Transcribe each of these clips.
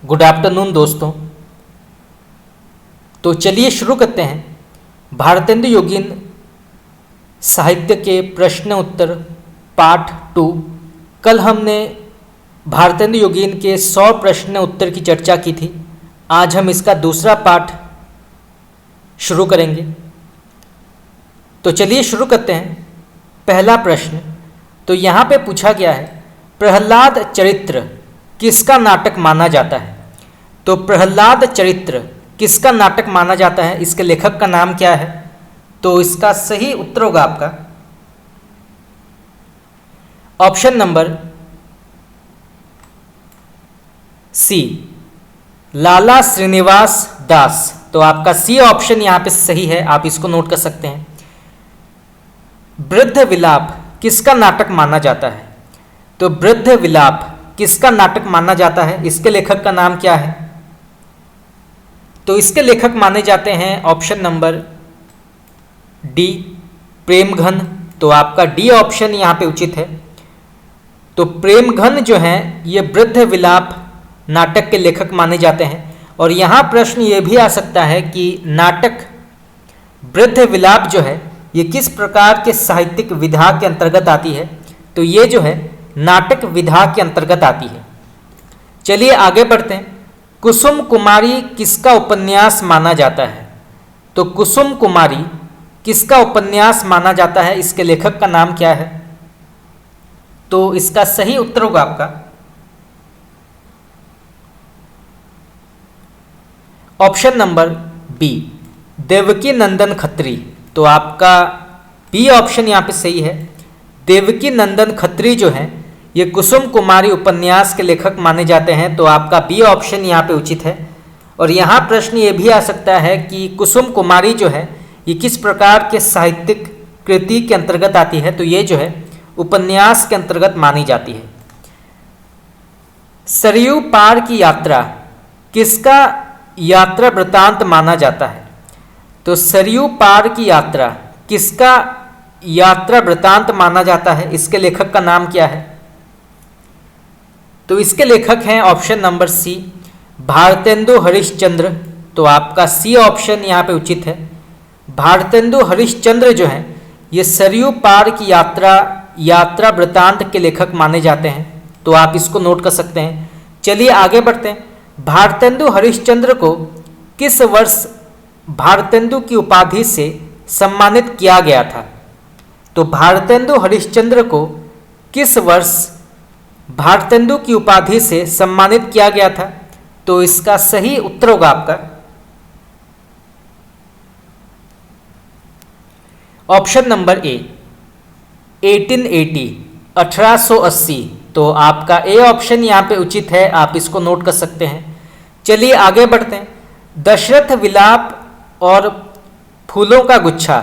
Good afternoon दोस्तों। तो चलिए शुरू करते हैं भारतेंदु योगीन साहित्य के प्रश्न उत्तर पार्ट 2। कल हमने भारतेंदु योगीन के 100 प्रश्न उत्तर की चर्चा की थी। आज हम इसका दूसरा पार्ट शुरू करेंगे। तो चलिए शुरू करते हैं। पहला प्रश्न तो यहाँ पे पूछा गया है, प्रहलाद चरित्र किसका नाटक माना जाता है? तो प्रहलाद चरित्र किसका नाटक माना जाता है, इसके लेखक का नाम क्या है? तो इसका सही उत्तर होगा आपका ऑप्शन नंबर सी, लाला श्रीनिवास दास। तो आपका सी ऑप्शन यहाँ पे सही है, आप इसको नोट कर सकते हैं। वृद्ध विलाप किसका नाटक माना जाता है? तो वृद्ध विलाप किसका नाटक माना जाता है, इसके लेखक का नाम क्या है? तो इसके लेखक माने जाते हैं ऑप्शन नंबर डी, प्रेमघन। तो आपका डी ऑप्शन यहाँ पे उचित है। तो प्रेमघन जो हैं ये वृद्ध विलाप नाटक के लेखक माने जाते हैं। और यहाँ प्रश्न ये भी आ सकता है कि नाटक वृद्ध विलाप जो है ये किस प्रकार के साहित्यिक विधा के अंतर्गत आती है? तो ये जो है नाटक विधा के अंतर्गत आती है। चलिए आगे बढ़ते हैं। कुसुम कुमारी किसका उपन्यास माना जाता है? तो कुसुम कुमारी किसका उपन्यास माना जाता है, इसके लेखक का नाम क्या है? तो इसका सही उत्तर होगा आपका ऑप्शन नंबर बी, देवकी नंदन खत्री। तो आपका बी ऑप्शन यहाँ पे सही है। देवकी नंदन खत्री जो है ये कुसुम कुमारी उपन्यास के लेखक माने जाते हैं। तो आपका बी ऑप्शन यहाँ पे उचित है। और यहाँ प्रश्न ये भी आ सकता है कि कुसुम कुमारी जो है ये किस प्रकार के साहित्यिक कृति के अंतर्गत आती है? तो ये जो है उपन्यास के अंतर्गत मानी जाती है। सरयू पार की यात्रा किसका यात्रा वृतांत माना जाता है? तो सरयू पार की यात्रा किसका यात्रा वृतांत माना जाता है, इसके लेखक का नाम क्या है? तो इसके लेखक हैं option number C, Bharatendu Harishchandra. तो आपका सी ऑप्शन यहाँ पे उचित है। भारतेंदु हरिश्चंद्र जो हैं ये सरयू पार की यात्रा वृतांत के लेखक माने जाते हैं। तो आप इसको नोट कर सकते हैं। चलिए आगे बढ़ते हैं। भारतेंदु हरिश्चंद्र को किस वर्ष भारतेंदु की उपाधि से सम्मानित किया गया था? तो भारतेंदु हरिश्चंद्र को किस वर्ष भारतेंदु की उपाधि से सम्मानित किया गया था? तो इसका सही उत्तर होगा आपका ऑप्शन नंबर ए, 1880, 1880। तो आपका ए ऑप्शन यहाँ पे उचित है, आप इसको नोट कर सकते हैं। चलिए आगे बढ़ते हैं। दशरथ विलाप और फूलों का गुच्छा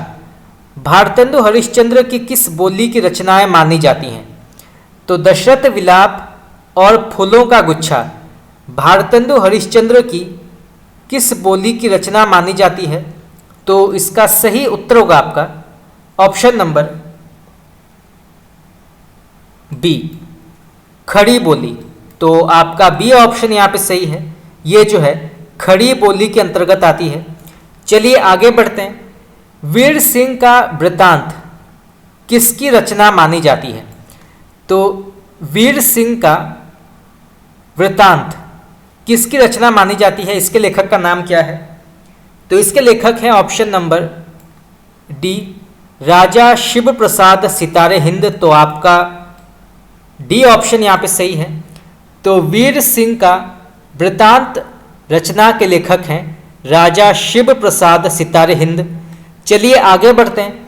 भारतेंदु हरिश्चंद्र की किस बोली की रचनाएं मानी जाती हैं? तो दशरथ विलाप और फूलों का गुच्छा भारतेंदु हरिश्चंद्र की किस बोली की रचना मानी जाती है? तो इसका सही उत्तर होगा आपका ऑप्शन नंबर बी, खड़ी बोली। तो आपका बी ऑप्शन यहाँ पे सही है। ये जो है खड़ी बोली के अंतर्गत आती है। चलिए आगे बढ़ते हैं। वीर सिंह का वृतांत किसकी रचना मानी जाती है? तो वीर सिंह का वृतांत किसकी रचना मानी जाती है, इसके लेखक का नाम क्या है? तो इसके लेखक हैं ऑप्शन नंबर डी, राजा शिव प्रसाद सितारे हिंद। तो आपका डी ऑप्शन यहाँ पे सही है। तो वीर सिंह का वृतांत रचना के लेखक हैं राजा शिव प्रसाद सितारे हिंद। चलिए आगे बढ़ते हैं।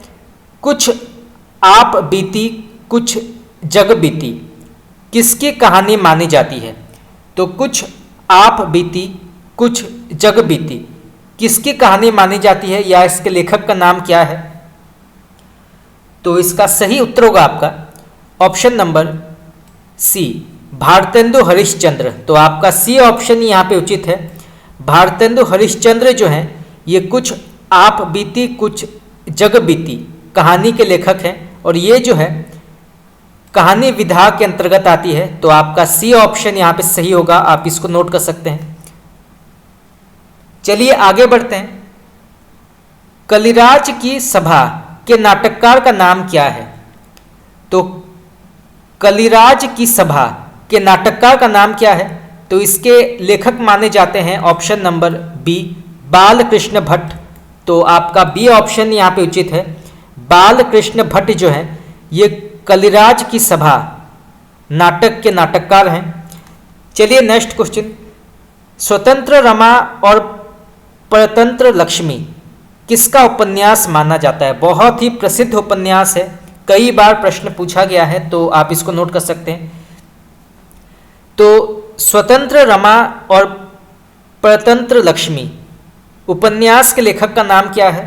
कुछ आप बीती कुछ जग बीती किसकी कहानी मानी जाती है? तो कुछ आप बीती कुछ जग बीती किसकी कहानी मानी जाती है, या इसके लेखक का नाम क्या है? तो इसका सही उत्तर होगा आपका option number C, Bharatendu Harishchandra. तो आपका सी ऑप्शन यहाँ पे उचित है। भारतेंदु हरिश्चंद्र जो हैं ये कुछ आप बीती कुछ जग बीती कहानी के लेखक हैं। और ये जो है कहानी विधा के अंतर्गत आती है, तो आपका सी ऑप्शन यहाँ पे सही होगा, आप इसको नोट कर सकते हैं। चलिए आगे बढ़ते हैं। कलिराज की सभा के नाटककार का नाम क्या है? तो कलिराज की सभा के नाटककार का नाम क्या है? तो इसके लेखक माने जाते हैं option number B, Balkrishna Bhatt. तो आपका बी ऑप्शन यहाँ पे उचित है। बालकृष्ण भट्ट जो है ये कलिराज की सभा नाटक के नाटककार हैं। चलिए नेक्स्ट क्वेश्चन। स्वतंत्र रमा और परतंत्र लक्ष्मी किसका उपन्यास माना जाता है? बहुत ही प्रसिद्ध उपन्यास है, कई बार प्रश्न पूछा गया है, तो आप इसको नोट कर सकते हैं। तो स्वतंत्र रमा और परतंत्र लक्ष्मी उपन्यास के लेखक का नाम क्या है?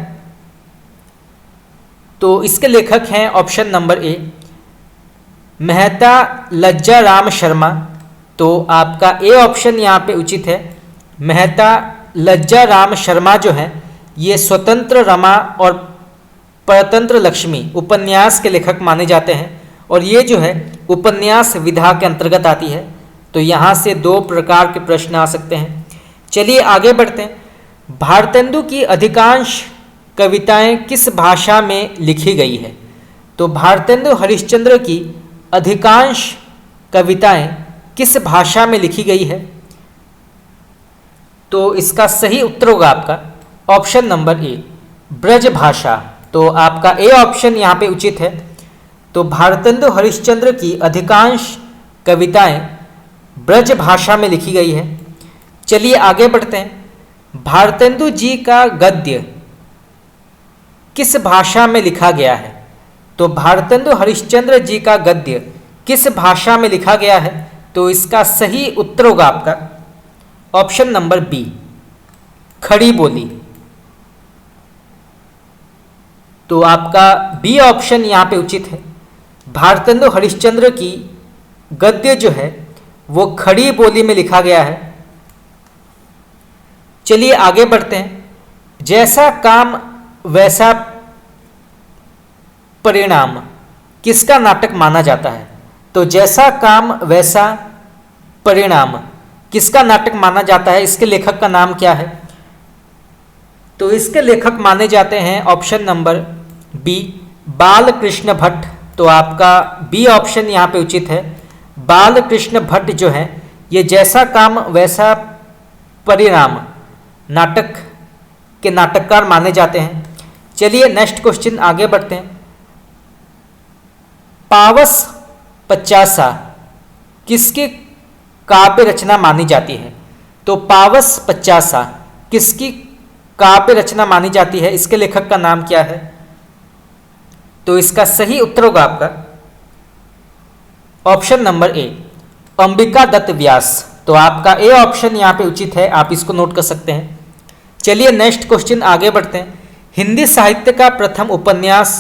तो इसके लेखक हैं ऑप्शन नंबर ए, मेहता लज्जा राम शर्मा। तो आपका ए ऑप्शन यहाँ पे उचित है। मेहता लज्जा राम शर्मा जो है ये स्वतंत्र रमा और परतंत्र लक्ष्मी उपन्यास के लेखक माने जाते हैं, और ये जो है उपन्यास विधा के अंतर्गत आती है। तो यहाँ से दो प्रकार के प्रश्न आ सकते हैं। चलिए आगे बढ़ते हैं। भारतेंदु की अधिकांश कविताएं किस भाषा में लिखी गई है? तो भारतेंदु हरिश्चंद्र की अधिकांश कविताएं किस भाषा में लिखी गई है? तो इसका सही उत्तर होगा आपका ऑप्शन नंबर ए, ब्रज भाषा। तो आपका ए ऑप्शन यहाँ पे उचित है। तो भारतेंदु हरिश्चंद्र की अधिकांश कविताएं ब्रज भाषा में लिखी गई है। चलिए आगे बढ़ते हैं। भारतेंदु जी का गद्य किस भाषा में लिखा गया है? तो भारतेंदु हरिश्चंद्र जी का गद्य किस भाषा में लिखा गया है? तो इसका सही उत्तर होगा आपका ऑप्शन नंबर बी, खड़ी बोली। तो आपका बी ऑप्शन यहाँ पे उचित है। भारतेंदु हरिश्चंद्र की गद्य जो है वो खड़ी बोली में लिखा गया है। चलिए आगे बढ़ते हैं। जैसा काम वैसा परिणाम किसका नाटक माना जाता है? तो जैसा काम वैसा परिणाम किसका नाटक माना जाता है? इसके लेखक का नाम क्या है? तो इसके लेखक माने जाते हैं option number B, Balkrishna Bhatt. तो आपका बी ऑप्शन यहाँ पे उचित है। बालकृष्ण भट्ट जो है ये जैसा काम वैसा परिणाम नाटक के नाटककार माने जाते हैं। चलिए नेक्स्ट क्वेश्चन आगे बढ़ते हैं। पावस पचासा किसकी काव्य रचना मानी जाती है? तो पावस पचासा किसकी काव्य रचना मानी जाती है? इसके लेखक का नाम क्या है? तो इसका सही उत्तर होगा आपका option number A, Ambika Datt Vyas. तो आपका ए ऑप्शन यहाँ पे उचित है, आप इसको नोट कर सकते हैं। चलिए नेक्स्ट क्वेश्चन आगे बढ़ते हैं। हिंदी साहित्य का प्रथम उपन्यास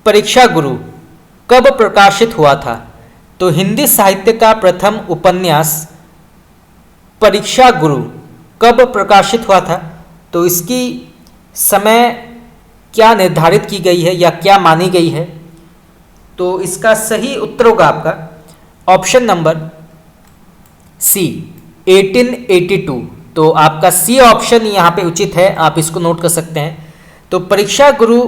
परीक्षा गुरु कब प्रकाशित हुआ था? तो हिंदी साहित्य का प्रथम उपन्यास परीक्षा गुरु कब प्रकाशित हुआ था? तो इसकी समय क्या निर्धारित की गई है या क्या मानी गई है? तो इसका सही उत्तर होगा आपका ऑप्शन नंबर सी, 1882। तो आपका सी ऑप्शन यहाँ पे उचित है, आप इसको नोट कर सकते हैं। तो परीक्षा गुरु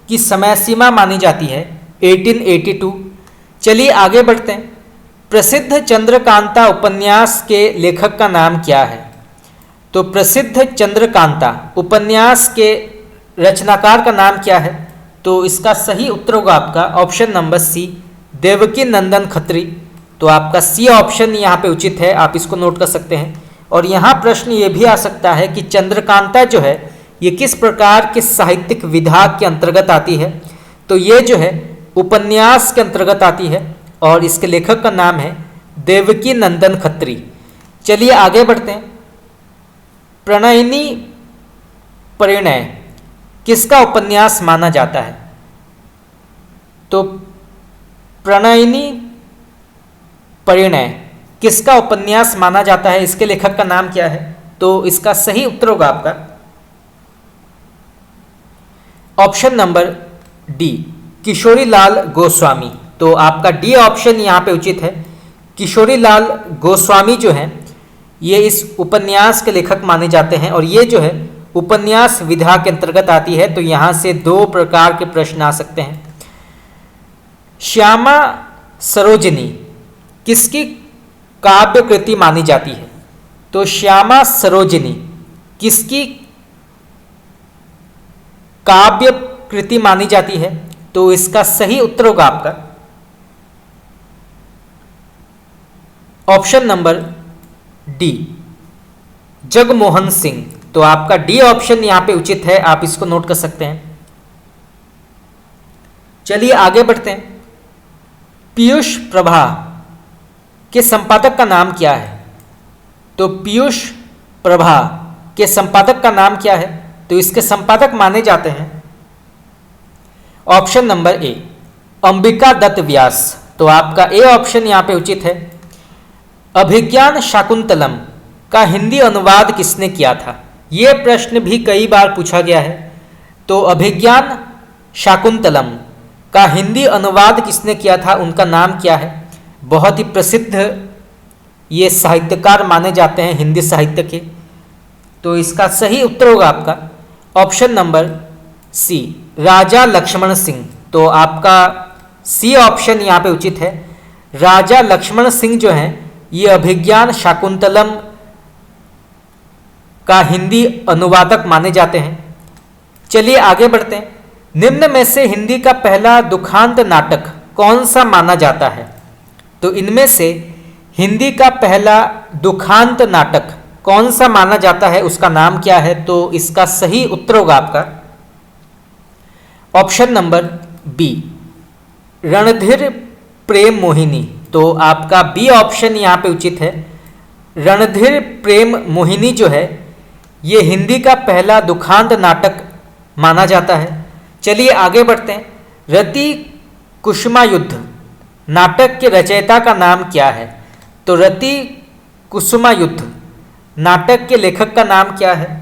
की समय सीमा मानी जाती है 1882। चलिए आगे बढ़ते हैं। प्रसिद्ध चंद्रकांता उपन्यास के लेखक का नाम क्या है? तो प्रसिद्ध चंद्रकांता उपन्यास के रचनाकार का नाम क्या है? तो इसका सही उत्तर होगा आपका ऑप्शन नंबर सी, देवकी नंदन खत्री। तो आपका सी ऑप्शन यहाँ पे उचित है, आप इसको नोट कर सकते हैं। और यहाँ प्रश्न ये भी आ सकता है कि चंद्रकांता जो है ये किस प्रकार के साहित्यिक विधा के अंतर्गत आती है? तो ये जो है उपन्यास के अंतर्गत आती है और इसके लेखक का नाम है देवकी नंदन खत्री। चलिए आगे बढ़ते हैं। प्रणयिनी परिणय किसका उपन्यास माना जाता है? तो प्रणयिनी परिणय किसका उपन्यास माना जाता है? इसके लेखक का नाम क्या है? तो इसका सही उत्तर होगा आपका option number D, Kishori Lal Goswami. तो आपका डी ऑप्शन यहाँ पे उचित है। किशोरी लाल गोस्वामी जो हैं ये इस उपन्यास के लेखक माने जाते हैं और ये जो है उपन्यास विधा के अंतर्गत आती है। तो यहाँ से दो प्रकार के प्रश्न आ सकते हैं। श्यामा सरोजिनी किसकी काव्य कृति मानी जाती है? तो श्यामा सरोजिनी किसकी काव्य कृति मानी जाती है? तो इसका सही उत्तर होगा आपका option number D, Jagmohan Singh. तो आपका डी ऑप्शन यहां पे उचित है, आप इसको नोट कर सकते हैं। चलिए आगे बढ़ते हैं। पीयूष प्रभा के संपादक का नाम क्या है? तो पीयूष प्रभा के संपादक का नाम क्या है? तो इसके संपादक माने जाते हैं option number A, Ambika Datt Vyas. तो आपका ए ऑप्शन यहां पे उचित है। अभिज्ञान शाकुंतलम का हिंदी अनुवाद किसने किया था? यह प्रश्न भी कई बार पूछा गया है। तो अभिज्ञान शाकुंतलम का हिंदी अनुवाद किसने किया था, उनका नाम क्या है? बहुत ही प्रसिद्ध ये साहित्यकार माने जाते हैं हिंदी साहित्य के। तो इसका सही उत्तर होगा आपका ऑप्शन नंबर सी, राजा लक्ष्मण सिंह। तो आपका सी ऑप्शन यहाँ पे उचित है। राजा लक्ष्मण सिंह जो हैं ये अभिज्ञान शाकुंतलम का हिंदी अनुवादक माने जाते हैं। चलिए आगे बढ़ते हैं। निम्न में से हिंदी का पहला दुखांत नाटक कौन सा माना जाता है? तो इनमें से हिंदी का पहला दुखांत नाटक कौन सा माना जाता है, उसका नाम क्या है? तो इसका सही उत्तर होगा आपका ऑप्शन नंबर बी, रणधीर प्रेम मोहिनी। तो आपका बी ऑप्शन यहाँ पे उचित है। रणधीर प्रेम मोहिनी जो है ये हिंदी का पहला दुखांत नाटक माना जाता है। चलिए आगे बढ़ते हैं। रति कुसुमा युद्ध नाटक के रचयिता का नाम क्या है? तो रति कुसुमा युद्ध नाटक के लेखक का नाम क्या है?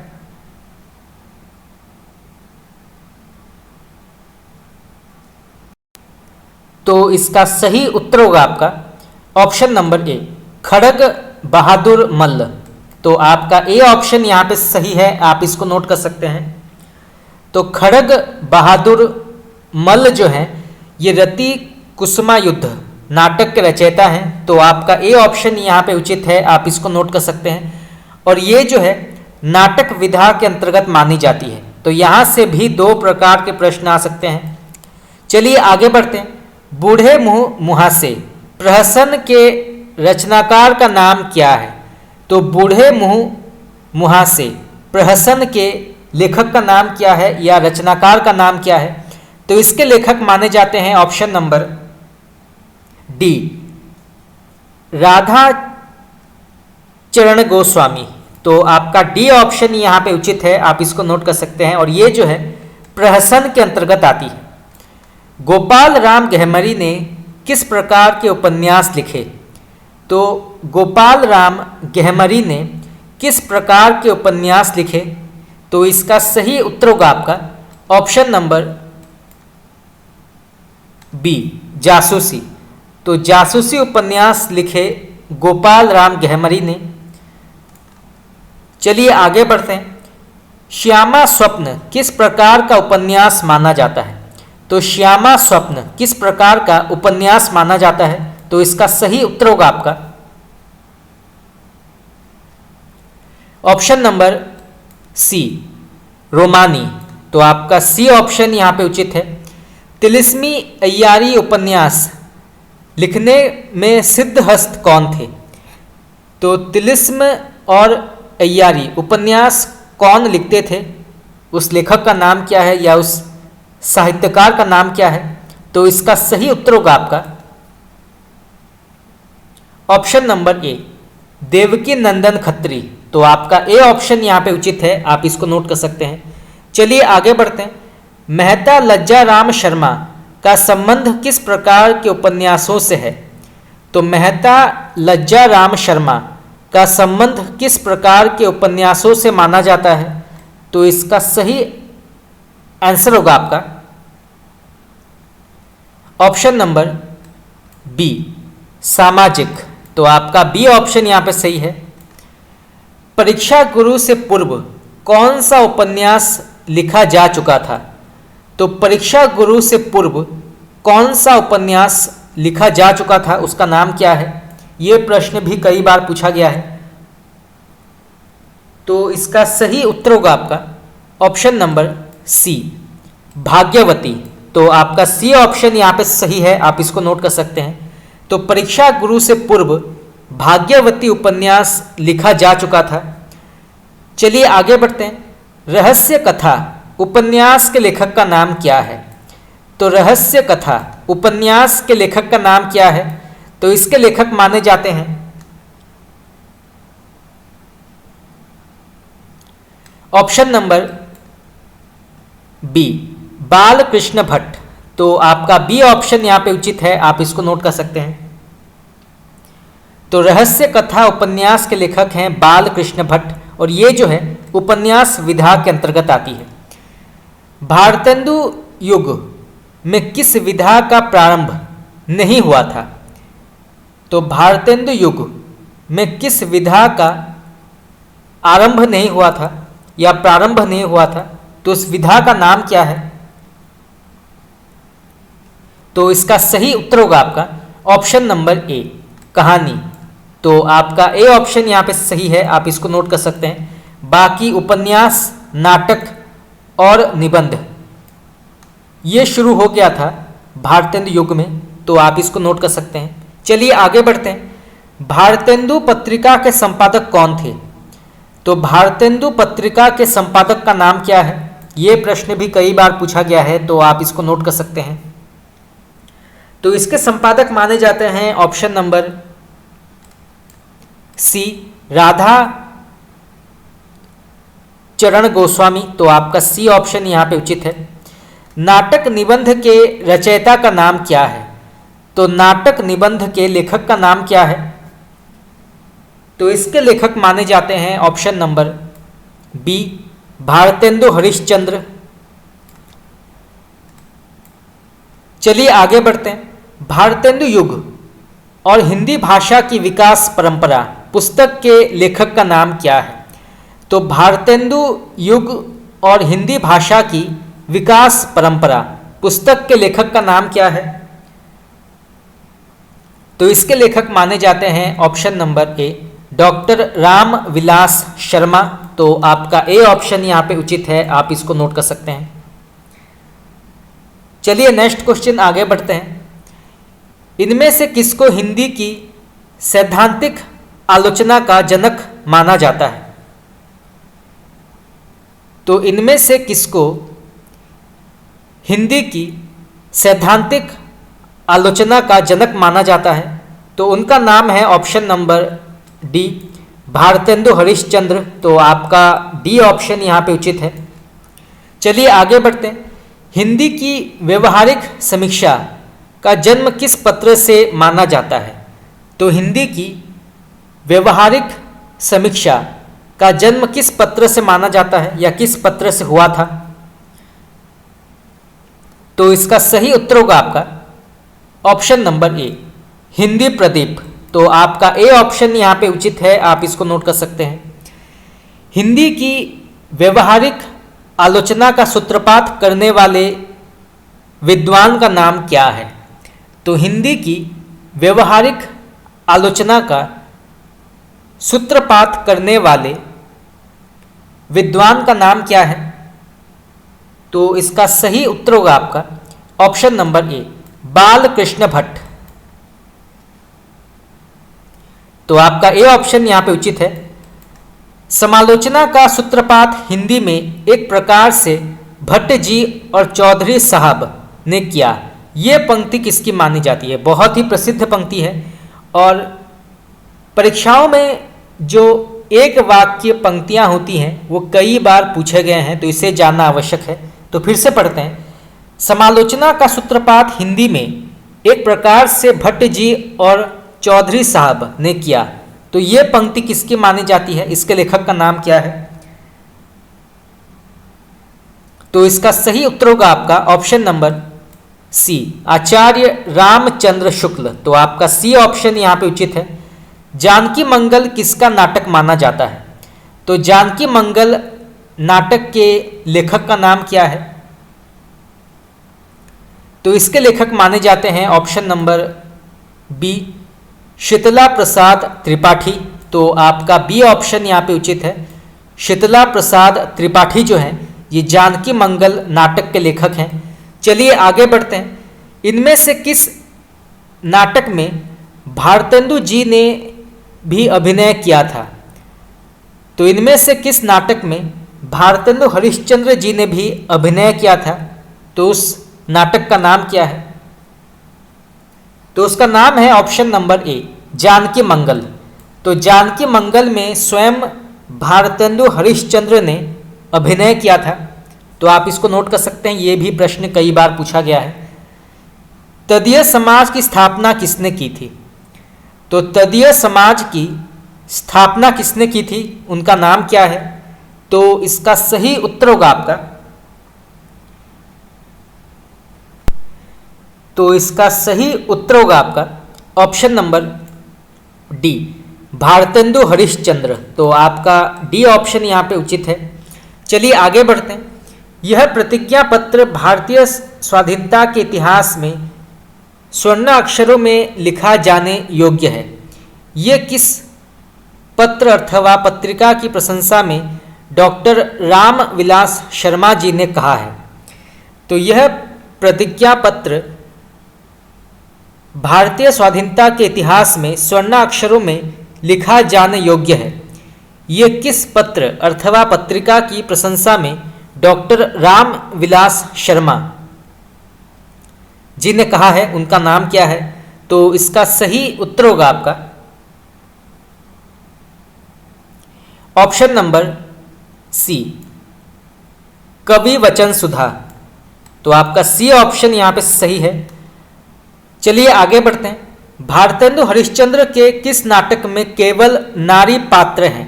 तो इसका सही उत्तर होगा आपका ऑप्शन नंबर ए, खड़ग बहादुर मल्ल। तो आपका ए ऑप्शन यहाँ पे सही है, आप इसको नोट कर सकते हैं। तो खड़ग बहादुर मल्ल जो हैं ये रति कुसुमा युद्ध नाटक के रचयिता हैं। तो आपका ए ऑप्शन यहाँ पे उचित है, आप इसको नोट कर सकते हैं। और ये जो है नाटक विधा के अंतर्गत मानी जाती है। तो यहाँ से भी दो प्रकार के प्रश्न आ सकते हैं। चलिए आगे बढ़ते हैं। बूढ़े मुँह मुहासे प्रहसन के रचनाकार का नाम क्या है? तो बूढ़े मुँह मुहासे प्रहसन के लेखक का नाम क्या है या रचनाकार का नाम क्या है? तो इसके लेखक माने जाते हैं ऑप्शन नंबर डी, राधा चरण गोस्वामी। तो आपका डी ऑप्शन यहाँ पे उचित है, आप इसको नोट कर सकते हैं। और ये जो है प्रहसन के अंतर्गत आती है। गोपाल राम गहमरी ने किस प्रकार के उपन्यास लिखे? तो गोपाल राम गहमरी ने किस प्रकार के उपन्यास लिखे? तो इसका सही उत्तर होगा आपका ऑप्शन नंबर बी, जासूसी। तो जासूसी उपन्यास लिखे गोपाल राम गहमरी ने। चलिए आगे बढ़ते हैं। श्यामा स्वप्न किस प्रकार का उपन्यास माना जाता है? तो श्यामा स्वप्न किस प्रकार का उपन्यास माना जाता है? तो इसका सही उत्तर होगा आपका ऑप्शन नंबर सी, रोमानी। तो आपका सी ऑप्शन यहाँ पे उचित है। तिलिस्मी अय्यारी उपन्यास लिखने में सिद्धहस्त कौन थे? तो तिलिस्म और अय्यारी उपन्यास कौन लिखते थे? उस लेखक का नाम क्या है या उस साहित्यकार का नाम क्या है? तो इसका सही उत्तर होगा आपका ऑप्शन नंबर ए, देवकी नंदन खत्री। तो आपका ए ऑप्शन यहाँ पे उचित है, आप इसको नोट कर सकते हैं। चलिए आगे बढ़ते हैं। मेहता लज्जा राम शर्मा का संबंध किस प्रकार के उपन्यासों से है? तो मेहता लज्जा राम शर्मा का संबंध किस प्रकार के उपन्यासों से माना जाता है? तो इसका सही आंसर होगा आपका ऑप्शन नंबर बी सामाजिक, तो आपका बी ऑप्शन यहाँ पे सही है। परीक्षा गुरु से पूर्व कौन सा उपन्यास लिखा जा चुका था? तो परीक्षा गुरु से पूर्व कौन सा उपन्यास लिखा जा चुका था, उसका नाम क्या है? ये प्रश्न भी कई बार पूछा गया है। तो इसका सही उत्तर होगा आपका ऑप्शन नंबर सी, भाग्यवती। तो आपका सी ऑप्शन यहाँ पे सही है, आप इसको नोट कर सकते हैं। तो परीक्षा गुरु से पूर्व भाग्यवती उपन्यास लिखा जा चुका था। चलिए आगे बढ़ते हैं। रहस्य कथा उपन्यास के लेखक का नाम क्या है? तो रहस्य कथा उपन्यास के लेखक का नाम क्या है? तो इसके लेखक माने जाते हैं option number B, Balkrishna Bhatt. तो आपका बी ऑप्शन यहाँ पे उचित है, आप इसको नोट कर सकते हैं। तो रहस्य कथा उपन्यास के लेखक हैं बालकृष्ण भट्ट, और ये जो है उपन्यास विधा के अंतर्गत आती है। भारतेंदु युग में किस विधा का प्रारंभ नहीं हुआ था? तो भारतेंदु युग में किस विधा का आरंभ नहीं हुआ था या प्रारंभ नहीं हुआ था? तो उस विधा का नाम क्या है? तो इसका सही उत्तर होगा आपका ऑप्शन नंबर ए, कहानी। तो आपका ए ऑप्शन यहाँ पे सही है, आप इसको नोट कर सकते हैं। बाकी उपन्यास, नाटक और निबंध ये शुरू हो गया था भारतेंदु युग में, तो आप इसको नोट कर सकते हैं। चलिए आगे बढ़ते हैं। भारतेंदु पत्रिका के संपादक कौन थे? तो भारतेंदु पत्रिका के संपादक का नाम क्या है? ये प्रश्न भी कई बार पूछा गया है, तो आप इसको नोट कर सकते हैं। तो इसके संपादक माने जाते हैं ऑप्शन नंबर सी, राधा चरण गोस्वामी। तो आपका सी ऑप्शन यहाँ पे उचित है। नाटक निबंध के रचयिता का नाम क्या है? तो नाटक निबंध के लेखक का नाम क्या है? तो इसके लेखक माने जाते हैं option number B, Bharatendu Harishchandra. चलिए आगे बढ़ते हैं। भारतेंदु युग और हिंदी भाषा की विकास परंपरा पुस्तक के लेखक का नाम क्या है? तो भारतेंदु युग और हिंदी भाषा की विकास परंपरा पुस्तक के लेखक का नाम क्या है? तो इसके लेखक माने जाते हैं option number A, doctor Ram Vilas Sharma. तो आपका ए ऑप्शन यहाँ पे उचित है, आप इसको नोट कर सकते हैं। चलिए नेक्स्ट क्वेश्चन आगे बढ़ते हैं। इनमें से किसको हिंदी की सैद्धांतिक आलोचना का जनक माना जाता है? तो इनमें से किसको हिंदी की सैद्धांतिक आलोचना का जनक माना जाता है? तो उनका नाम है option number D, Bharatendu Harishchandra. तो आपका डी ऑप्शन यहाँ पे उचित है। चलिए आगे बढ़ते हैं। हिंदी की व्यवहारिक समीक्षा का जन्म किस पत्र से माना जाता है? तो हिंदी की व्यवहारिक समीक्षा का जन्म किस पत्र से माना जाता है या किस पत्र से हुआ था? तो इसका सही उत्तर होगा आपका ऑप्शन नंबर ए, हिंदी प्रदीप। तो आपका ए ऑप्शन यहाँ पे उचित है, आप इसको नोट कर सकते हैं। हिंदी की व्यवहारिक आलोचना का सूत्रपात करने वाले विद्वान का नाम क्या है? तो हिंदी की व्यवहारिक आलोचना का सूत्रपात करने वाले विद्वान का नाम क्या है? तो इसका सही उत्तर होगा आपका ऑप्शन नंबर ए, बालकृष्ण भट्ट। तो आपका ए ऑप्शन यहां पे उचित है। समालोचना का सूत्रपात हिंदी में एक प्रकार से भट्ट जी और चौधरी साहब ने किया। ये पंक्ति किसकी मानी जाती है? बहुत ही प्रसिद्ध पंक्ति है और परीक्षाओं में जो एक वाक्य पंक्तियां होती हैं वो कई बार पूछे गए हैं, तो इसे जानना आवश्यक है। तो फिर से पढ़ते हैं। समालोचना का सूत्रपात हिंदी में एक प्रकार से भट्ट जी और चौधरी साहब ने किया। तो ये पंक्ति किसकी मानी जाती है? इसके लेखक का नाम क्या है? तो इसका सही उत्तर होगा आपका ऑप्शन नंबर सी आचार्य रामचंद्र शुक्ल, तो आपका सी ऑप्शन यहाँ पे उचित है। जानकी मंगल किसका नाटक माना जाता है? तो जानकी मंगल नाटक के लेखक का नाम क्या है? तो इसके लेखक माने जाते हैं option number B Sheetla Prasad Tripathi, तो आपका बी ऑप्शन यहाँ पे उचित है। शीतला प्रसाद त्रिपाठी जो हैं ये जानकी मंगल नाटक के लेखक हैं। चलिए आगे बढ़ते हैं। इनमें से किस नाटक में भारतेंदु जी ने भी अभिनय किया था? तो इनमें से किस नाटक में भारतेंदु हरिश्चंद्र जी ने भी अभिनय किया था? तो उस नाटक का नाम क्या है? तो उसका नाम है ऑप्शन नंबर ए जानकी मंगल। तो जानकी मंगल में स्वयं भारतेंदु हरिश्चंद्र ने अभिनय किया था। तो आप इसको नोट कर सकते हैं, ये भी प्रश्न कई बार पूछा गया है। तदीय समाज की स्थापना किसने की थी? तो तदीय समाज की स्थापना किसने की थी, उनका नाम क्या है? तो इसका सही उत्तर होगा आपका, तो इसका सही उत्तर होगा आपका option number D Bharatendu Harishchandra. तो आपका डी ऑप्शन यहाँ पे उचित है। चलिए आगे बढ़ते हैं। यह प्रतिज्ञा पत्र भारतीय स्वाधीनता के इतिहास में स्वर्ण अक्षरों में लिखा जाने योग्य है। यह किस पत्र अथवा पत्रिका की प्रशंसा में डॉक्टर रामविलास शर्मा जी ने कहा है? तो यह प्रतिज्ञा पत्र भारतीय स्वाधीनता के इतिहास में स्वर्ण अक्षरों में लिखा जाने योग्य है। यह किस पत्र अथवा पत्रिका की प्रशंसा में डॉक्टर रामविलास शर्मा जी ने कहा है, उनका नाम क्या है? तो इसका सही उत्तर होगा आपका ऑप्शन नंबर सी कवि वचन सुधा। तो आपका सी ऑप्शन यहां पे सही है। चलिए आगे बढ़ते हैं। भारतेंदु हरिश्चंद्र के किस नाटक में केवल नारी पात्र हैं?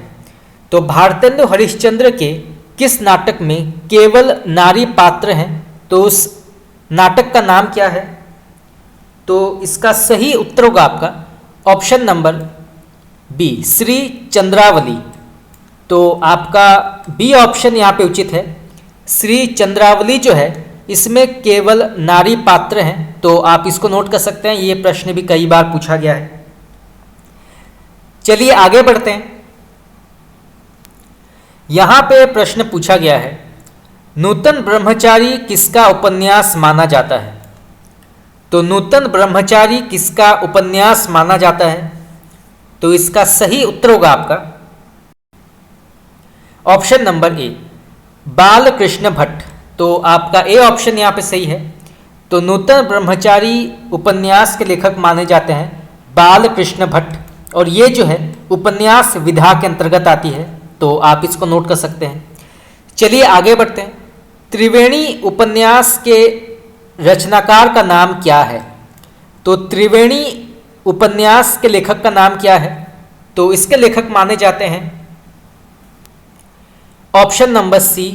तो भारतेंदु हरिश्चंद्र के किस नाटक में केवल नारी पात्र हैं? तो उस नाटक का नाम क्या है? तो इसका सही उत्तर होगा आपका option number B Shri Chandravali. तो आपका बी ऑप्शन यहाँ पे उचित है। श्री चंद्रावली जो है इसमें केवल नारी पात्र हैं। तो आप इसको नोट कर सकते हैं, ये प्रश्न भी कई बार पूछा गया है। चलिए आगे बढ़ते हैं। यहां पे प्रश्न पूछा गया है, नूतन ब्रह्मचारी किसका उपन्यास माना जाता है? तो नूतन ब्रह्मचारी किसका उपन्यास माना जाता है? तो इसका सही उत्तर होगा आपका ऑप्शन नंबर ए बालकृष्ण भट्ट। तो आपका ए ऑप्शन यहाँ पे सही है। तो नूतन ब्रह्मचारी उपन्यास के लेखक माने जाते हैं बालकृष्ण भट्ट, और ये जो है उपन्यास विधा के अंतर्गत आती है। तो आप इसको नोट कर सकते हैं। चलिए आगे बढ़ते हैं। त्रिवेणी उपन्यास के रचनाकार का नाम क्या है? तो त्रिवेणी उपन्यास के लेखक का नाम क्या है? तो इसके लेखक माने जाते हैं option number C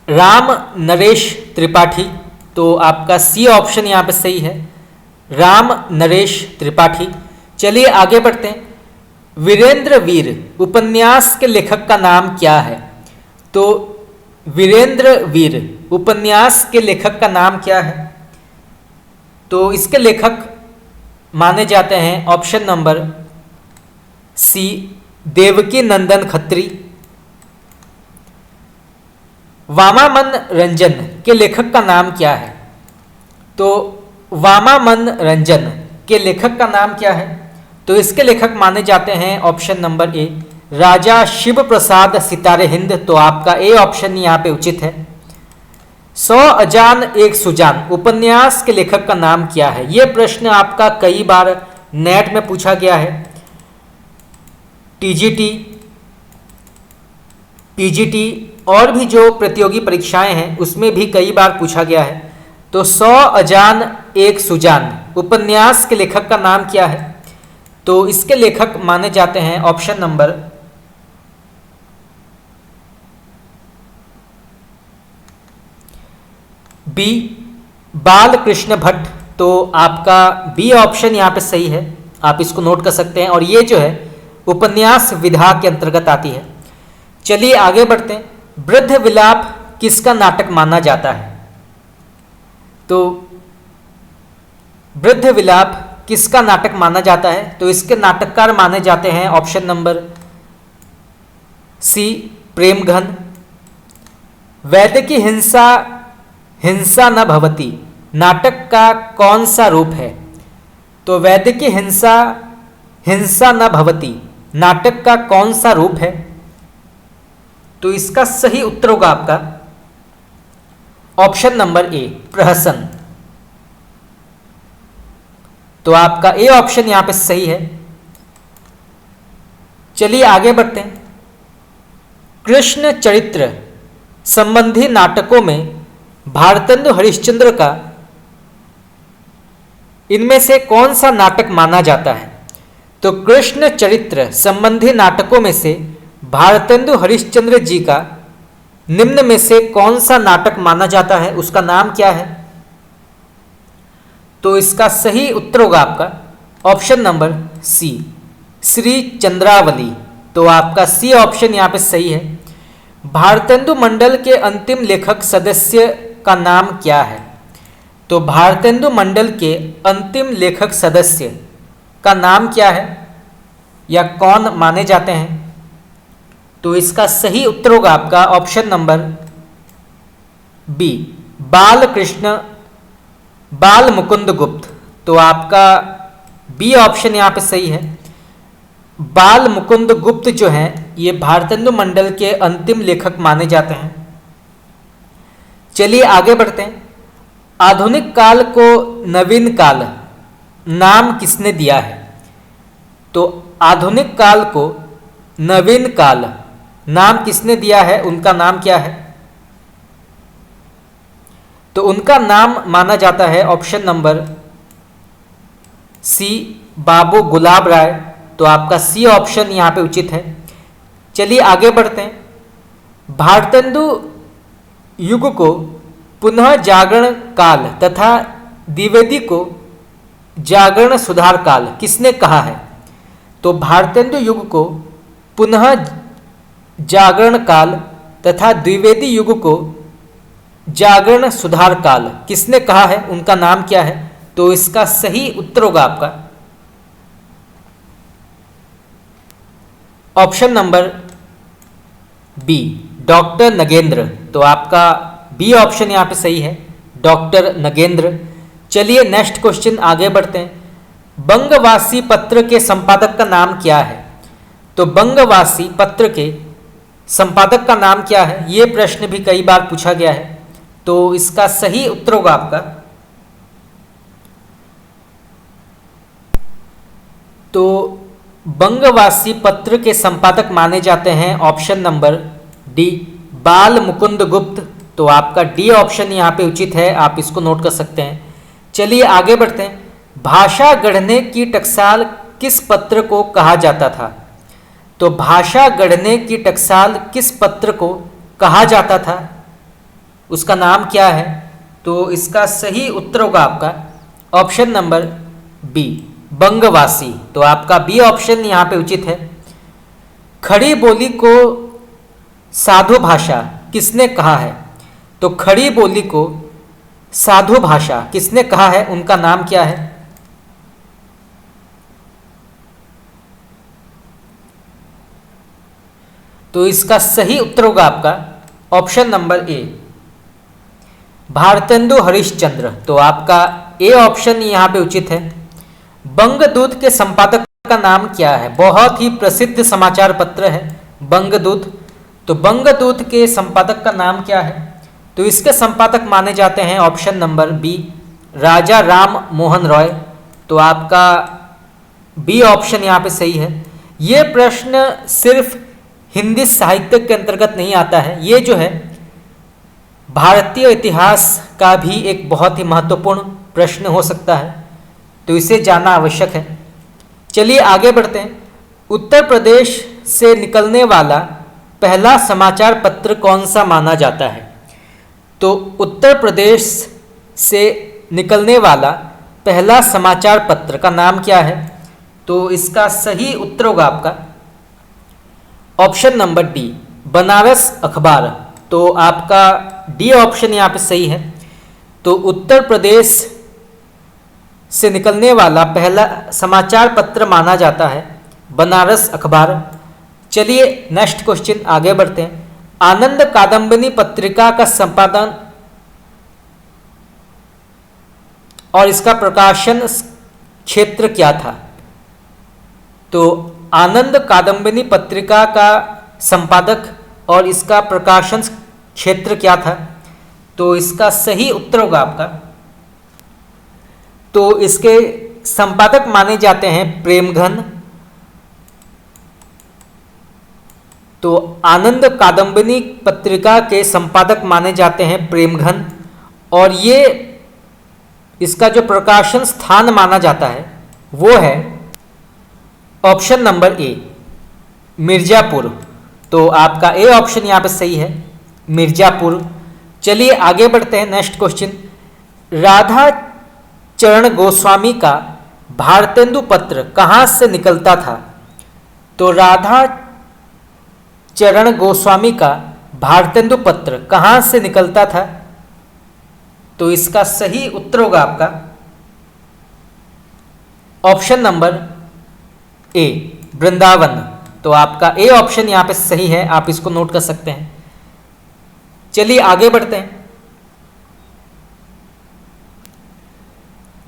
Ram Naresh Tripathi. तो आपका सी ऑप्शन यहाँ पे सही है, राम नरेश त्रिपाठी। चलिए आगे बढ़ते हैं। वीरेंद्र वीर उपन्यास के लेखक का नाम क्या है? तो वीरेंद्र वीर उपन्यास के लेखक का नाम क्या है? तो इसके लेखक माने जाते हैं ऑप्शन नंबर सी देवकी नंदन खत्री। वामामन रंजन के लेखक का नाम क्या है? तो वामामन रंजन के लेखक का नाम क्या है? तो इसके लेखक माने जाते हैं ऑप्शन नंबर ए राजा शिव प्रसाद सितारे हिंद। तो आपका ए ऑप्शन यहाँ पे उचित है। 100 अजान एक सुजान उपन्यास के लेखक का नाम क्या है? यह प्रश्न आपका कई बार नेट में पूछा गया है, टीजीटी, पीजीटी और भी जो प्रतियोगी परीक्षाएं हैं उसमें भी कई बार पूछा गया है। तो 100 अजान एक सुजान उपन्यास के लेखक का नाम क्या है? तो इसके लेखक माने जाते हैं ऑप्शन नंबर बी बाल कृष्ण भट्ट, तो आपका बी ऑप्शन यहाँ पे सही है, आप इसको नोट कर सकते हैं। और ये जो है उपन्यास विधा के अंतर्गत आती है। चलिए आगे बढ़ते हैं। वृद्ध विलाप किसका नाटक माना जाता है? तो वृद्ध विलाप किसका नाटक माना जाता है? तो इसके नाटककार माने जाते हैं ऑप्शन नंबर सी, प्रेमघन। वैद्य हिंसा हिंसा न भवति नाटक का कौन सा रूप है? तो वैद्य की हिंसा हिंसा न भवति नाटक का कौन सा रूप है? तो इसका सही उत्तर होगा आपका ऑप्शन नंबर ए, प्रहसन। तो आपका ए ऑप्शन यहां पे सही है। चलिए आगे बढ़ते हैं। कृष्ण चरित्र संबंधी नाटकों में भारतेंदु हरिश्चंद्र का इनमें से कौन सा नाटक माना जाता है? तो कृष्ण चरित्र संबंधी नाटकों में से भारतेंदु हरिश्चंद्र जी का निम्न में से कौन सा नाटक माना जाता है, उसका नाम क्या है? तो इसका सही उत्तर होगा आपका option number C, Shri Chandravali. तो आपका सी ऑप्शन यहाँ पे सही है। भारतेंदु मंडल के अंतिम लेखक सदस्य का नाम क्या है? तो भारतेंदु मंडल के अंतिम लेखक सदस्य का नाम क्या है या कौन माने जाते हैं? तो इसका सही उत्तर होगा आपका ऑप्शन नंबर बी, बाल मुकुंद गुप्त। तो आपका बी ऑप्शन यहाँ पे सही है। बाल मुकुंद गुप्त जो हैं ये भारतेंदु मंडल के अंतिम लेखक माने जाते हैं। चलिए आगे बढ़ते हैं। आधुनिक काल को नवीन काल नाम किसने दिया है? तो आधुनिक काल को नवीन काल नाम किसने दिया है, उनका नाम क्या है? तो उनका नाम माना जाता है ऑप्शन नंबर सी, बाबू गुलाब राय। तो आपका सी ऑप्शन यहां पे उचित है। चलिए आगे बढ़ते हैं। भारतेंदु युग को पुनः जागरण काल तथा द्विवेदी को जागरण सुधार काल किसने कहा है? तो भारतेंदु युग को पुनः जागरण काल तथा द्विवेदी युग को जागरण सुधार काल किसने कहा है, उनका नाम क्या है? तो इसका सही उत्तर होगा आपका option number B, doctor Nagendra. तो आपका बी ऑप्शन यहां पे सही है, डॉक्टर नगेंद्र। चलिए नेक्स्ट क्वेश्चन आगे बढ़ते हैं। बंगवासी पत्र के संपादक का नाम क्या है? तो बंगवासी पत्र के संपादक का नाम क्या है, ये प्रश्न भी कई बार पूछा गया है। तो इसका सही उत्तर होगा आपका तो बंगवासी पत्र के संपादक माने जाते हैं ऑप्शन नंबर डी, बाल मुकुंद गुप्त। तो आपका डी ऑप्शन यहाँ पे उचित है, आप इसको नोट कर सकते हैं। चलिए आगे बढ़ते हैं। भाषा गढ़ने की टकसाल किस पत्र को कहा जाता था? तो भाषा गढ़ने की टकसाल किस पत्र को कहा जाता था, उसका नाम क्या है? तो इसका सही उत्तर होगा आपका ऑप्शन नंबर बी, बंगवासी। तो आपका बी ऑप्शन यहाँ पे उचित है। खड़ी बोली को साधु भाषा किसने कहा है? तो खड़ी बोली को साधु भाषा किसने कहा है, उनका नाम क्या है? तो इसका सही उत्तर होगा आपका ऑप्शन नंबर ए, भारतेंदु हरिश्चंद्र। तो आपका ए ऑप्शन यहाँ पे उचित है। बंगदूत के संपादक का नाम क्या है? बहुत ही प्रसिद्ध समाचार पत्र है बंगदूत। तो बंगदूत के संपादक का नाम क्या है? तो इसके संपादक माने जाते हैं ऑप्शन नंबर बी, राजा राम मोहन रॉय। तो आपका बी ऑप्शन यहाँ पे सही है। ये प्रश्न सिर्फ हिंदी साहित्य के अंतर्गत नहीं आता है, ये जो है भारतीय इतिहास का भी एक बहुत ही महत्वपूर्ण प्रश्न हो सकता है, तो इसे जानना आवश्यक है। चलिए आगे बढ़ते हैं। उत्तर प्रदेश से निकलने वाला पहला समाचार पत्र कौन सा माना जाता है? तो उत्तर प्रदेश से निकलने वाला पहला समाचार पत्र का नाम क्या है? तो इसका सही उत्तर होगा आपका ऑप्शन नंबर डी, बनारस अखबार। तो आपका डी ऑप्शन यहाँ पे सही है। तो उत्तर प्रदेश से निकलने वाला पहला समाचार पत्र माना जाता है बनारस अखबार। चलिए नेक्स्ट क्वेश्चन आगे बढ़ते हैं। आनंद कादम्बिनी पत्रिका का संपादन और इसका प्रकाशन क्षेत्र क्या था? तो आनंद कादम्बिनी पत्रिका का संपादक और इसका प्रकाशन क्षेत्र क्या था? तो इसका सही उत्तर होगा आपका, तो इसके संपादक माने जाते हैं प्रेमघन। तो आनंद कादम्बिनी पत्रिका के संपादक माने जाते हैं प्रेमघन, और ये इसका जो प्रकाशन स्थान माना जाता है वो है ऑप्शन नंबर ए, मिर्जापुर। तो आपका ए ऑप्शन यहाँ पे सही है, मिर्जापुर। चलिए आगे बढ़ते हैं नेक्स्ट क्वेश्चन। राधा चरण गोस्वामी का भारतेंदु पत्र कहाँ से निकलता था? तो राधा चरण गोस्वामी का भारतेंदु पत्र कहाँ से निकलता था? तो इसका सही उत्तर होगा आपका ऑप्शन नंबर ए, वृंदावन। तो आपका ए ऑप्शन यहाँ पे सही है, आप इसको नोट कर सकते हैं। चलिए आगे बढ़ते हैं।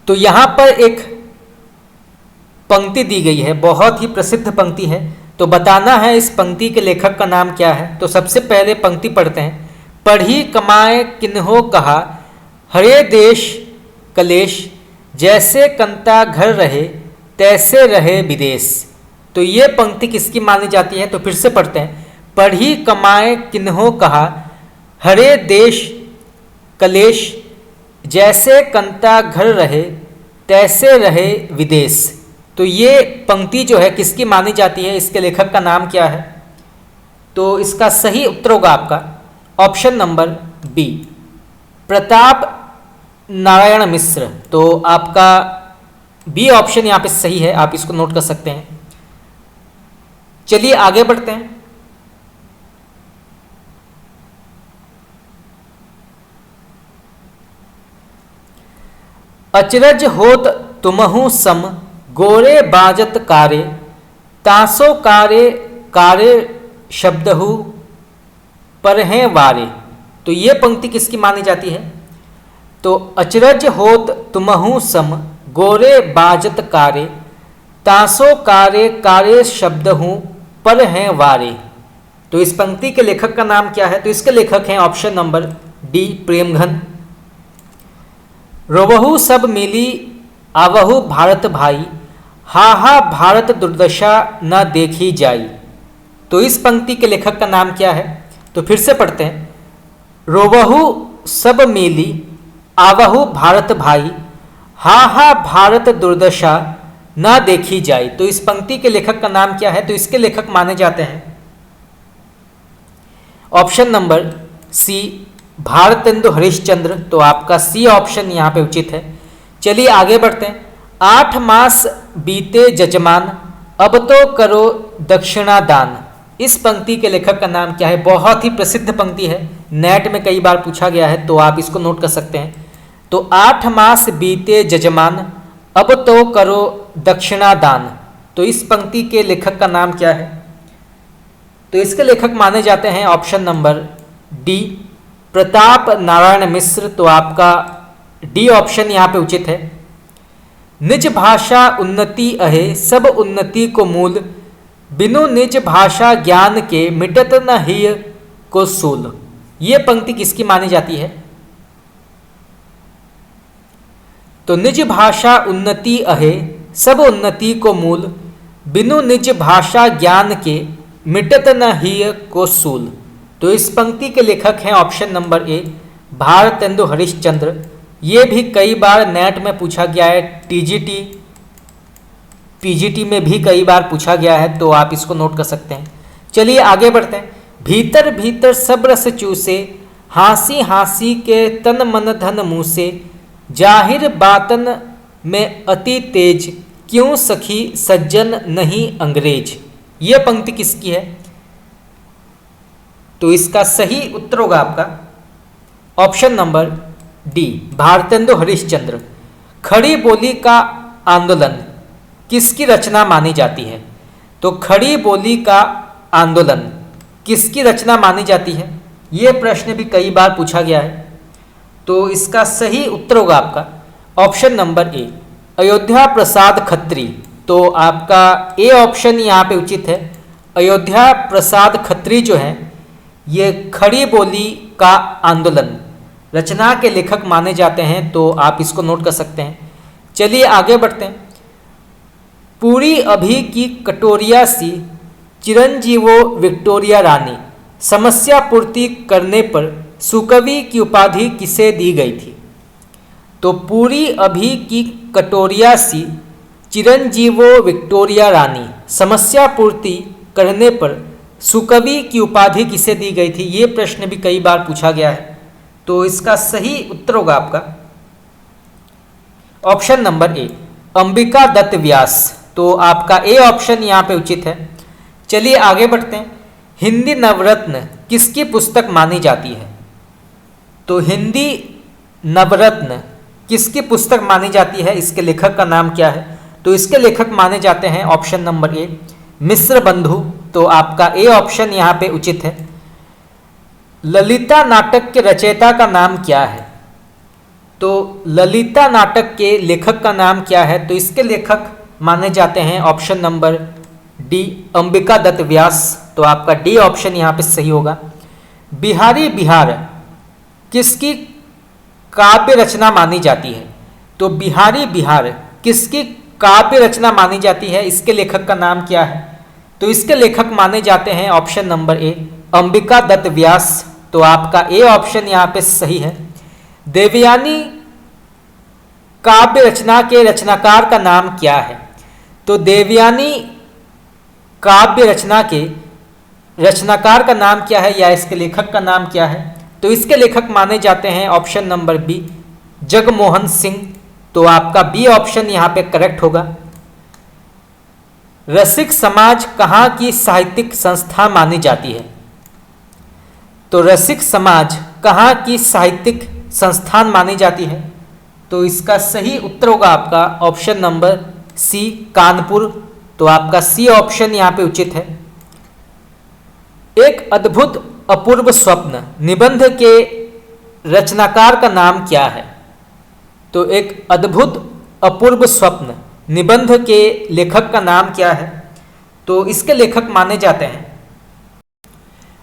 तो यहां पर एक पंक्ति दी गई है, बहुत ही प्रसिद्ध पंक्ति है। तो बताना है इस पंक्ति के लेखक का नाम क्या है। तो सबसे पहले पंक्ति पढ़ते हैं। पढ़ी कमाए किन्हो कहा, हरे देश कलेश, जैसे कंता घर रहे तैसे रहे विदेश। तो ये पंक्ति किसकी मानी जाती है? तो फिर से पढ़ते हैं। पढ़ी कमाए किन्हो कहा, हरे देश कलेश, जैसे कंता घर रहे तैसे रहे विदेश। तो ये पंक्ति जो है किसकी मानी जाती है, इसके लेखक का नाम क्या है? तो इसका सही उत्तर होगा आपका option number B, Pratap Narayan Mishra. तो आपका बी ऑप्शन यहाँ पे सही है, आप इसको नोट कर सकते हैं। चलिए आगे बढ़ते हैं। अचरज होत तुमहु सम, गोरे बाजत कारे, तासो कारे कारे शब्दहु पर हैं वारे। तो ये पंक्ति किसकी मानी जाती है? तो अचरज होत तुमहु सम, गोरे बाजत कारे, तासो कारे कारे शब्दहु पर हैं वारे। तो इस पंक्ति के लेखक का नाम क्या है? तो इसके लेखक हैं ऑप्शन नंबर डी, प्रेमघन। रोबहु सब मिली आवहु भारत भाई, हा हा भारत दुर्दशा न देखी जाई। तो इस पंक्ति के लेखक का नाम क्या है? तो फिर से पढ़ते हैं। रोबहु सब मिली आवहु भारत भाई, हा हा भारत दुर्दशा न देखी जाई। तो इस पंक्ति के लेखक का नाम क्या है? तो इसके लेखक माने जाते हैं option number C, Bharatendu Harishchandra. तो आपका सी ऑप्शन यहाँ पे उचित है। चलिए आगे बढ़ते हैं। 8 मास बीते जजमान, अब तो करो दक्षिणा दान। इस पंक्ति के लेखक का नाम क्या है? बहुत ही प्रसिद्ध पंक्ति है, नेट में कई बार पूछा गया है, तो आप इसको नोट कर सकते हैं। तो 8 मास बीते जजमान, अब तो करो दक्षिणा दान। तो इस पंक्ति के लेखक का नाम क्या है? तो इसके लेखक माने जाते हैं option number D, Pratap Narayan Mishra. तो आपका डी ऑप्शन यहाँ पे उचित है। निज भाषा उन्नति अहे, सब उन्नति को मूल, बिनु निज भाषा ज्ञान के मिटत न हिय को सूल। ये पंक्ति किसकी मानी जाती है? तो निज भाषा उन्नति अहे, सब उन्नति को मूल, बिनु निज भाषा ज्ञान के मिटत न हिय को सूल। तो इस पंक्ति के लेखक हैं ऑप्शन नंबर ए, भारतेंदु हरिश्चंद्र। ये भी कई बार नेट में पूछा गया है, टीजीटी पीजीटी में भी कई बार पूछा गया है, तो आप इसको नोट कर सकते हैं। चलिए आगे बढ़ते हैं। भीतर भीतर सब रस चूसे, हाँसी हाँसी के तन मन धन मुँह से, जाहिर बातन में अति तेज, क्यों सखी सज्जन नहीं अंग्रेज। यह पंक्ति किसकी है? तो इसका सही उत्तर होगा आपका option number D, Bharatendu Harishchandra. खड़ी बोली का आंदोलन किसकी रचना मानी जाती है? तो खड़ी बोली का आंदोलन किसकी रचना मानी जाती है? यह प्रश्न भी कई बार पूछा गया है। तो इसका सही उत्तर होगा आपका ऑप्शन नंबर ए, अयोध्या प्रसाद खत्री। तो आपका ए ऑप्शन यहाँ पे उचित है। अयोध्या प्रसाद खत्री जो है ये खड़ी बोली का आंदोलन रचना के लेखक माने जाते हैं। तो आप इसको नोट कर सकते हैं। चलिए आगे बढ़ते हैं। पूरी अभी की कटोरिया सी, चिरंजीवो विक्टोरिया रानी, समस्या पूर्ति करने पर सुकवि की उपाधि किसे दी गई थी? तो पूरी अभी की कटोरिया सी, चिरंजीवो विक्टोरिया रानी, समस्या पूर्ति करने पर सुकवि की उपाधि किसे दी गई थी? ये प्रश्न भी कई बार पूछा गया है। तो इसका सही उत्तर होगा आपका option number A, Ambika Datt Vyas. तो आपका ए ऑप्शन यहाँ पे उचित है। चलिए आगे बढ़ते हैं। हिंदी नवरत्न किसकी पुस्तक मानी जाती है? तो हिंदी नवरत्न किसकी पुस्तक मानी जाती है? इसके लेखक का नाम क्या है? तो इसके लेखक माने जाते हैं ऑप्शन नंबर ए, मिश्र बंधु। तो आपका ए ऑप्शन यहाँ पे उचित है। ललिता नाटक के रचयिता का नाम क्या है? तो ललिता नाटक के लेखक का नाम क्या है? तो इसके लेखक माने जाते हैं option number D, Ambika Datt Vyas. तो आपका डी ऑप्शन यहाँ पे सही होगा। बिहारी बिहार किसकी काव्य रचना मानी जाती है? तो बिहारी बिहार किसकी काव्य रचना मानी जाती है? इसके लेखक का नाम क्या है? तो इसके लेखक माने जाते हैं option number A, Ambika Datt Vyas. तो आपका ए ऑप्शन यहाँ पे सही है। देवयानी काव्य रचना के रचनाकार का नाम क्या है? तो देवयानी काव्य रचना के रचनाकार का नाम क्या है या इसके लेखक का नाम क्या है? तो इसके लेखक माने जाते हैं option number B, Jagmohan Singh. तो आपका बी ऑप्शन यहाँ पे करेक्ट होगा। रसिक समाज कहाँ की साहित्यिक संस्था मानी जाती है? तो रसिक समाज कहाँ की साहित्यिक संस्थान मानी जाती है? तो इसका सही उत्तर होगा आपका ऑप्शन नंबर सी, कानपुर। तो आपका सी ऑप्शन यहाँ पे उचित है। एक अद्भुत अपूर्व स्वप्न निबंध के रचनाकार का नाम क्या है? तो एक अद्भुत अपूर्व स्वप्न निबंध के लेखक का नाम क्या है? तो इसके लेखक माने जाते हैं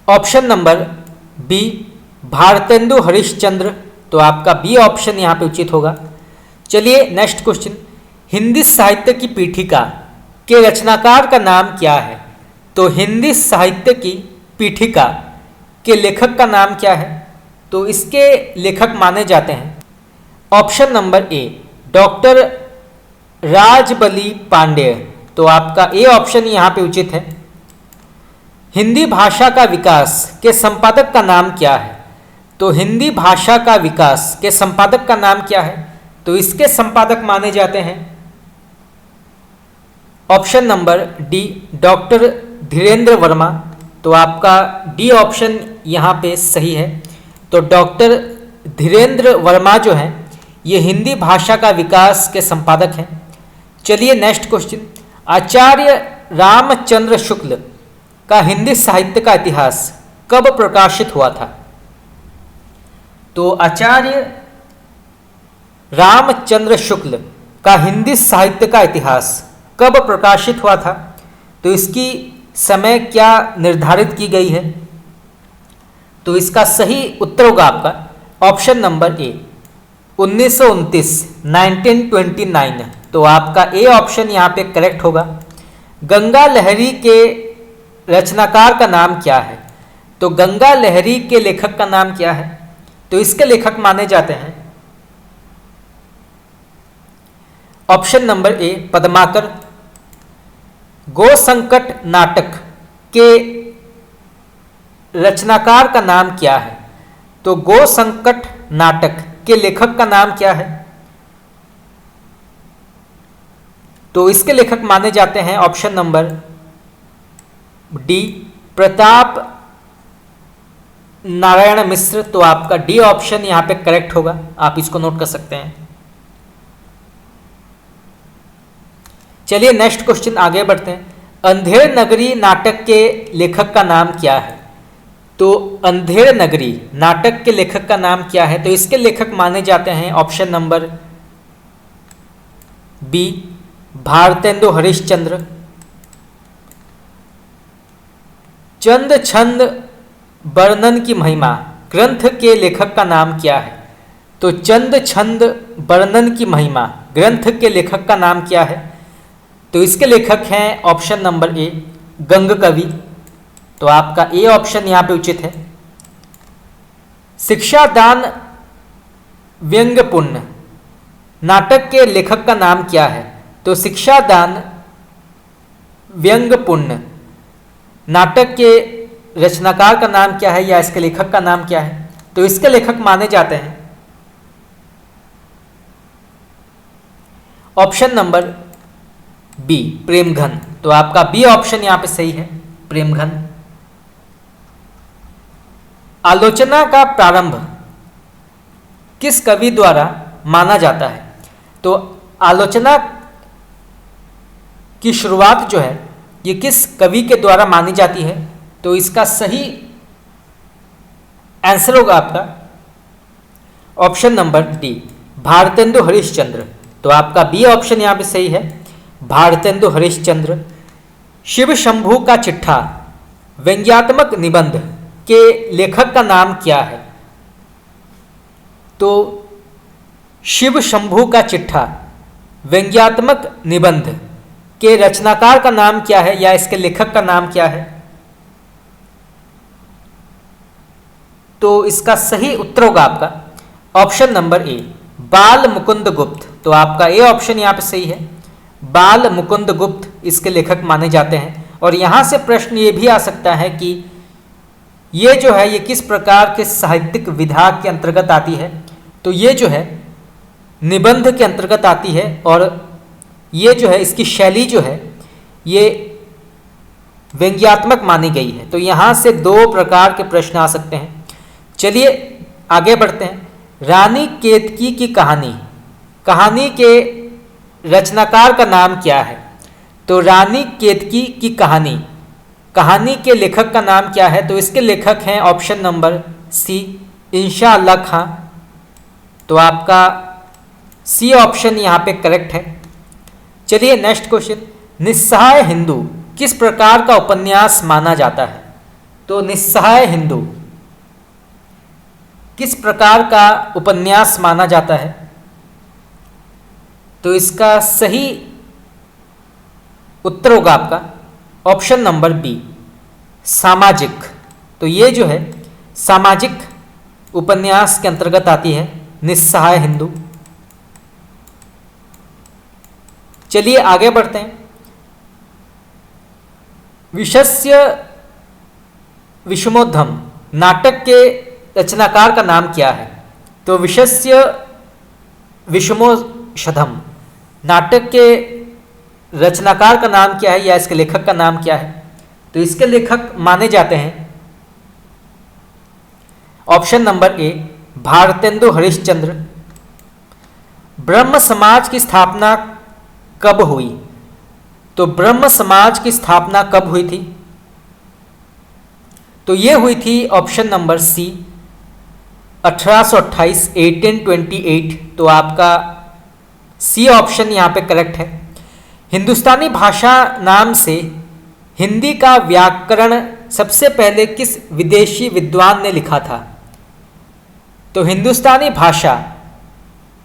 option number B, Bharatendu Harishchandra. तो आपका बी ऑप्शन यहाँ पे उचित होगा। चलिए नेक्स्ट क्वेश्चन। हिंदी साहित्य की पीठिका के रचनाकार का नाम क्या है? तो हिंदी साहित्य की पीठिका के लेखक का नाम क्या है? तो इसके लेखक माने जाते हैं option number A, doctor Rajbali Pandey. तो आपका ए ऑप्शन यहाँ पे उचित है। हिंदी भाषा का विकास के संपादक का नाम क्या है? तो हिंदी भाषा का विकास के संपादक का नाम क्या है? तो इसके संपादक माने जाते हैं option number D, doctor Dhirendra Verma. तो आपका डी ऑप्शन यहाँ पे सही है। तो डॉक्टर धीरेन्द्र वर्मा जो है ये हिंदी भाषा का विकास के संपादक हैं। चलिए नेक्स्ट क्वेश्चन। आचार्य रामचंद्र शुक्ल का हिंदी साहित्य का इतिहास कब प्रकाशित हुआ था? तो आचार्य रामचंद्र शुक्ल का हिंदी साहित्य का इतिहास कब प्रकाशित हुआ था? तो इसकी समय क्या निर्धारित की गई है? तो इसका सही उत्तर होगा आपका ऑप्शन नंबर ए, 1929, 1929। तो आपका ए ऑप्शन यहाँ पे करेक्ट होगा। गंगा लहरी के रचनाकार का नाम क्या है? तो गंगा लहरी के लेखक का नाम क्या है? तो इसके लेखक माने जाते हैं ऑप्शन नंबर ए, पद्माकर। गो संकट नाटक के रचनाकार का नाम क्या है? तो गो संकट नाटक के लेखक का नाम क्या है? तो इसके लेखक माने जाते हैं option number D, Pratap Narayan Mishra. तो आपका डी ऑप्शन यहां पे करेक्ट होगा, आप इसको नोट कर सकते हैं। चलिए नेक्स्ट क्वेश्चन आगे बढ़ते हैं। अंधेर नगरी नाटक के लेखक का नाम क्या है? तो अंधेर नगरी नाटक के लेखक का नाम क्या है? तो इसके लेखक माने जाते हैं option number B, Bharatendu Harishchandra. चंद छंद वर्णन की महिमा ग्रंथ के लेखक का नाम क्या है? तो चंद छंद वर्णन की महिमा ग्रंथ के लेखक का नाम क्या है? तो इसके लेखक हैं ऑप्शन नंबर ए, गंग कवि। तो आपका ए ऑप्शन यहां पे उचित है। शिक्षादान व्यंग्यपूर्ण नाटक के लेखक का नाम क्या है? तो शिक्षादान व्यंग्यपूर्ण नाटक के रचनाकार का नाम क्या है या इसके लेखक का नाम क्या है? तो इसके लेखक माने जाते हैं ऑप्शन नंबर बी, प्रेमघन। तो आपका बी ऑप्शन यहां पे सही है, प्रेमघन। आलोचना का प्रारंभ किस कवि द्वारा माना जाता है? तो आलोचना की शुरुआत जो है ये किस कवि के द्वारा मानी जाती है? तो इसका सही आंसर होगा आपका option number D, Bharatendu Harishchandra. तो आपका बी ऑप्शन यहां पे सही है, भारतेंदु हरिश्चंद्र। शिव शंभू का चिट्ठा व्यंग्यात्मक निबंध के लेखक का नाम क्या है? तो शिव शंभू का चिट्ठा व्यंग्यात्मक निबंध के रचनाकार का नाम क्या है या इसके लेखक का नाम क्या है? तो इसका सही उत्तर होगा आपका ऑप्शन नंबर ए, बाल मुकुंद गुप्त। तो आपका ए ऑप्शन यहां पे सही है, बाल मुकुंद गुप्त इसके लेखक माने जाते हैं। और यहां से प्रश्न ये भी आ सकता है कि ये जो है ये किस प्रकार के साहित्यिक विधा के अंतर्गत आती है? तो ये जो है निबंध के अंतर्गत आती है और ये जो है इसकी शैली जो है ये व्यंग्यात्मक मानी गई है। तो यहां से दो प्रकार के प्रश्न आ सकते हैं। चलिए आगे बढ़ते हैं। रानी केतकी की कहानी के रचनाकार का नाम क्या है? तो रानी केतकी की कहानी के लेखक का नाम क्या है? तो इसके लेखक हैं ऑप्शन नंबर सी, इंशा अल्लाह खां। तो आपका सी ऑप्शन यहां पे करेक्ट है। चलिए नेक्स्ट क्वेश्चन, निस्सहाय हिंदू किस प्रकार का उपन्यास माना जाता है? तो निस्सहाय हिंदू किस प्रकार का उपन्यास माना जाता है? तो इसका सही उत्तर होगा आपका ऑप्शन नंबर बी, सामाजिक। तो ये जो है सामाजिक उपन्यास के अंतर्गत आती है निस्सहाय हिंदू। चलिए आगे बढ़ते हैं। विषस्य विषमोद्धम नाटक के रचनाकार का नाम क्या है? तो विषस्य विषमोषधम नाटक के रचनाकार का नाम क्या है या इसके लेखक का नाम क्या है? तो इसके लेखक माने जाते हैं ऑप्शन नंबर ए, भारतेंदु हरिश्चंद्र। ब्रह्म समाज की स्थापना कब हुई? तो ब्रह्म समाज की स्थापना कब हुई थी? तो ये हुई थी ऑप्शन नंबर सी, 1828, 1828। तो आपका सी ऑप्शन यहाँ पे करेक्ट है। हिंदुस्तानी भाषा नाम से हिंदी का व्याकरण सबसे पहले किस विदेशी विद्वान ने लिखा था? तो हिंदुस्तानी भाषा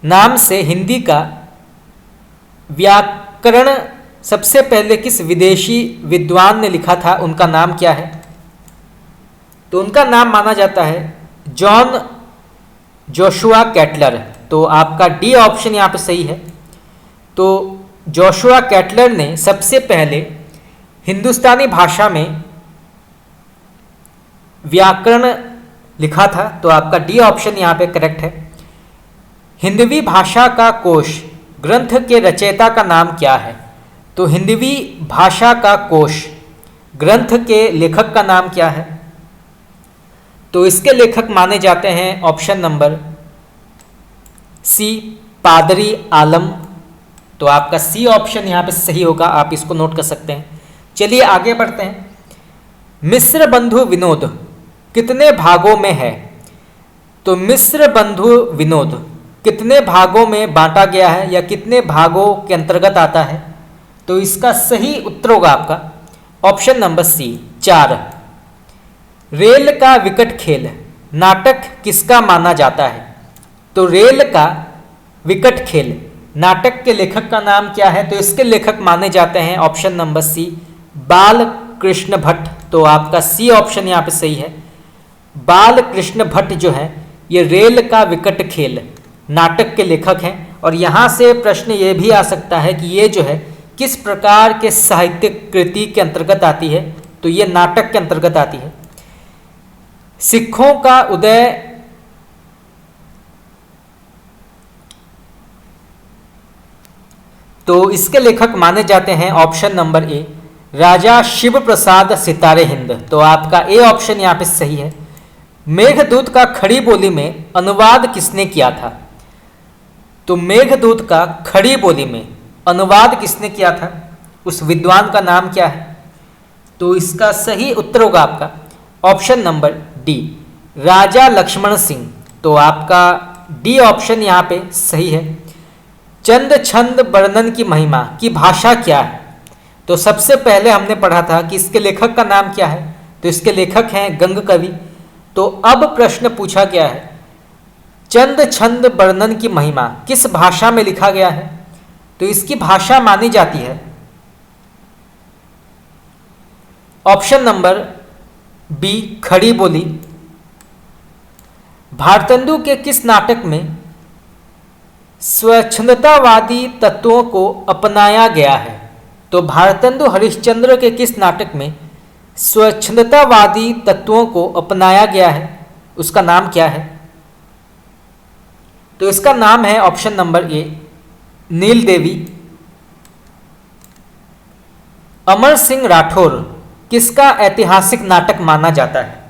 नाम से हिंदी का व्याकरण सबसे पहले किस विदेशी विद्वान ने लिखा था, उनका नाम क्या है? तो उनका नाम माना जाता है जॉन जोशुआ कैटलर। तो आपका डी ऑप्शन यहाँ पे सही है। तो जोशुआ कैटलर ने सबसे पहले हिंदुस्तानी भाषा में व्याकरण लिखा था। तो आपका डी ऑप्शन यहाँ पे करेक्ट है। हिंदवी भाषा का कोश ग्रंथ के रचयिता का नाम क्या है? तो हिंदवी भाषा का कोश ग्रंथ के लेखक का नाम क्या है? तो इसके लेखक माने जाते हैं ऑप्शन नंबर सी, पादरी आलम। तो आपका सी ऑप्शन यहाँ पे सही होगा, आप इसको नोट कर सकते हैं। चलिए आगे बढ़ते हैं। मिस्र बंधु विनोद कितने भागों में है? तो मिस्र बंधु विनोद कितने भागों में बांटा गया है या कितने भागों के अंतर्गत आता है? तो इसका सही उत्तर होगा आपका ऑप्शन नंबर सी, 4। रेल का विकट खेल नाटक किसका माना जाता है? तो रेल का विकट खेल नाटक के लेखक का नाम क्या है? तो इसके लेखक माने जाते हैं ऑप्शन नंबर सी, बाल कृष्ण भट्ट। तो आपका सी ऑप्शन यहाँ पे सही है। बाल कृष्ण भट्ट जो है ये रेल का विकट खेल नाटक के लेखक हैं। और यहाँ से प्रश्न ये भी आ सकता है कि ये जो है किस प्रकार के साहित्यिक कृति के अंतर्गत आती है? तो ये नाटक के अंतर्गत आती है। सिखों का उदय तो इसके लेखक माने जाते हैं ऑप्शन नंबर ए, राजा शिव प्रसाद सितारे हिंद। तो आपका ए ऑप्शन यहाँ पे सही है। मेघदूत का खड़ी बोली में अनुवाद किसने किया था? तो मेघदूत का खड़ी बोली में अनुवाद किसने किया था? उस विद्वान का नाम क्या है? तो इसका सही उत्तर होगा आपका ऑप्शन नंबर डी, राजा लक्ष्मण सिंह। तो आपका डी ऑप्शन यहाँ पे सही है। चंद छंद वर्णन की महिमा की भाषा क्या है? तो सबसे पहले हमने पढ़ा था कि इसके लेखक का नाम क्या है? तो इसके लेखक हैं गंग कवि। तो अब प्रश्न पूछा गया है चंद छंद वर्णन की महिमा किस भाषा में लिखा गया है? तो इसकी भाषा मानी जाती है ऑप्शन नंबर बी, खड़ी बोली। भारतेंदु के किस नाटक में स्वच्छंदतावादी तत्वों को अपनाया गया है? तो भारतेंदु हरिश्चंद्र के किस नाटक में स्वच्छंदतावादी तत्वों को अपनाया गया है? उसका नाम क्या है? तो इसका नाम है ऑप्शन नंबर ए, नील देवी। अमर सिंह राठौर किसका ऐतिहासिक नाटक माना जाता है?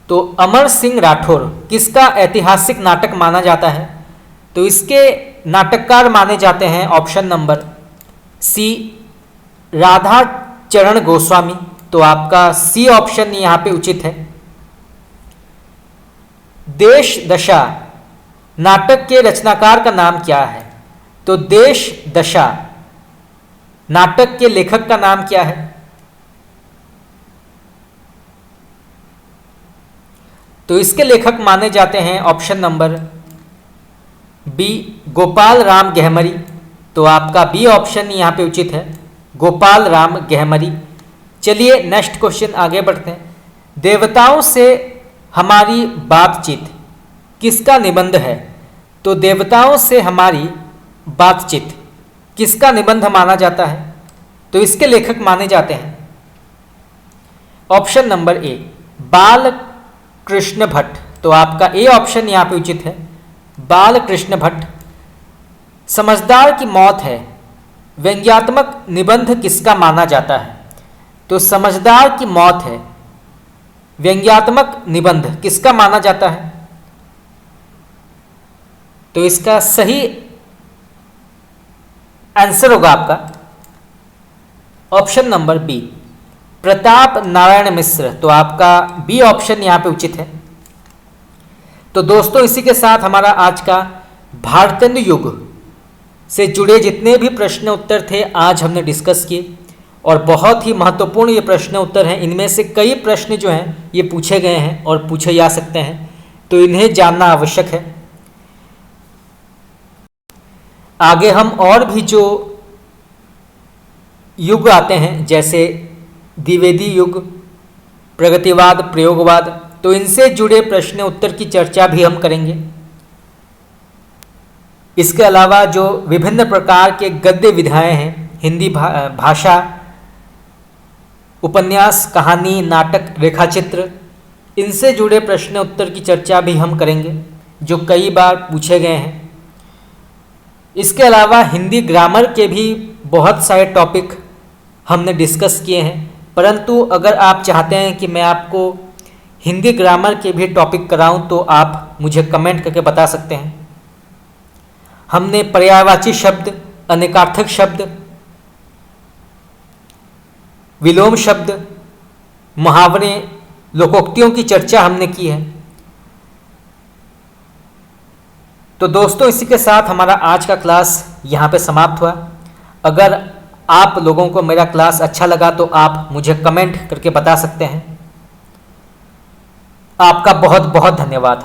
तो अमर सिंह राठौर किसका ऐतिहासिक नाटक माना जाता है? तो इसके नाटककार माने जाते हैं ऑप्शन नंबर सी, राधा चरण गोस्वामी। तो आपका सी ऑप्शन यहाँ पे उचित है। देश दशा नाटक के रचनाकार का नाम क्या है? तो देश दशा नाटक के लेखक का नाम क्या है? तो इसके लेखक माने जाते हैं option number B, Gopal Ram Gahmari. तो आपका बी ऑप्शन यहाँ पे उचित है, गोपाल राम गहमरी। चलिए नेक्स्ट क्वेश्चन आगे बढ़ते हैं। देवताओं से हमारी बातचीत किसका निबंध है? तो देवताओं से हमारी बातचीत किसका निबंध माना जाता है? तो इसके लेखक माने जाते हैं ऑप्शन नंबर ए, बाल कृष्ण भट्ट। तो आपका ए ऑप्शन यहाँ पे उचित है, बाल कृष्ण भट्ट। समझदार की मौत है व्यंग्यात्मक निबंध किसका माना जाता है? तो समझदार की मौत है व्यंग्यात्मक निबंध किसका माना जाता है? तो इसका सही आंसर होगा आपका option number B, Pratap Narayan Mishra. तो आपका बी ऑप्शन यहाँ पे उचित है। तो दोस्तों इसी के साथ हमारा आज का भारतेंदु युग से जुड़े जितने भी प्रश्न उत्तर थे आज हमने डिस्कस किए और बहुत ही महत्वपूर्ण ये प्रश्न उत्तर हैं। इनमें से कई प्रश्न जो हैं ये पूछे गए हैं और पूछे जा सकते हैं, तो इन्हें जानना आवश्यक है। आगे हम और भी जो युग आते हैं जैसे द्विवेदी युग, प्रगतिवाद, प्रयोगवाद, तो इनसे जुड़े प्रश्न उत्तर की चर्चा भी हम करेंगे। इसके अलावा जो विभिन्न प्रकार के गद्य विधाएं हैं, हिंदी भाषा, उपन्यास, कहानी, नाटक, रेखाचित्र, इनसे जुड़े प्रश्न उत्तर की चर्चा भी हम करेंगे जो कई बार पूछे गए हैं। इसके अलावा हिंदी ग्रामर के भी बहुत सारे टॉपिक हमने डिस्कस किए हैं, परंतु अगर आप चाहते हैं कि मैं आपको हिंदी ग्रामर के भी टॉपिक कराऊं तो आप मुझे कमेंट करके बता सकते हैं। हमने पर्यायवाची शब्द, अनेकार्थक शब्द, विलोम शब्द, मुहावरे, लोकोक्तियों की चर्चा हमने की है। तो दोस्तों, इसी के साथ हमारा आज का क्लास यहाँ पे समाप्त हुआ। अगर आप लोगों को मेरा क्लास अच्छा लगा तो आप मुझे कमेंट करके बता सकते हैं। आपका बहुत बहुत धन्यवाद।